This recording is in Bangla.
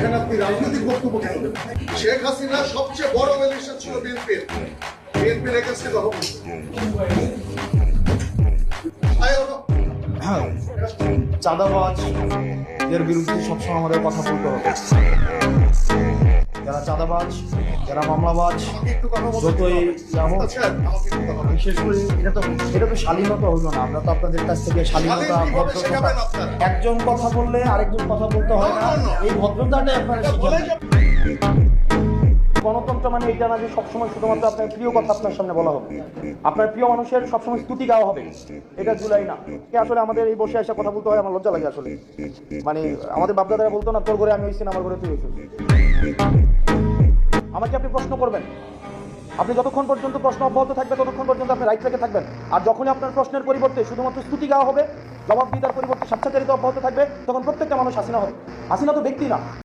এখানে আপনি রাজনৈতিক বক্তব্য কেন দেবেন? শেখ হাসিনা সবচেয়ে বড় এলিগেশন ছিল বিএনপির এগেন্সটে কথা বলছে। চাঁদাবাজ এর বিরুদ্ধে সবসময় আমাদের কথা বলতে হবে। যারা চাঁদাবাজ, যারা মামলাবাজ, যতই বিশেষ করে এটা তো শালীনতা হইল না। আমরা তো আপনাদের কাছ থেকে শালীনতা, ভদ্রতা, একজন কথা বললে আরেকজন কথা বলতে হয় না, এই ভদ্রতাটাই আপনারা শিখেন। গণতন্ত্র মানে এইটা না যে সবসময় শুধুমাত্র আপনার প্রিয় কথা আপনার সামনে বলা হবে, আপনার প্রিয় মানুষের সবসময় স্তুতি গাওয়া হবে, এটা জুলাই না। আসলে আমাদের এই বসে এসে কথা বলতে হয়, আমার লজ্জা লাগে আসলে। মানে আমাদের বাপদাদারা বলতো না, তোর ঘরে আমি হয়েছি না আমার ঘরে তুই হয়েছিস। আমাকে আপনি প্রশ্ন করবেন, আপনি যতক্ষণ পর্যন্ত প্রশ্ন অব্যাহত থাকবে ততক্ষণ পর্যন্ত আপনি রাইট ট্র্যাকে থাকবেন। আর যখনই আপনার প্রশ্নের পরিবর্তে শুধুমাত্র স্তুতি গাওয়া হবে, জবাবদিহিতার পরিবর্তে স্বেচ্ছাচারিতা অব্যাহত থাকবে, তখন প্রত্যেকটা মানুষ হাসিনা হবে। হাসিনা তো ব্যক্তি না।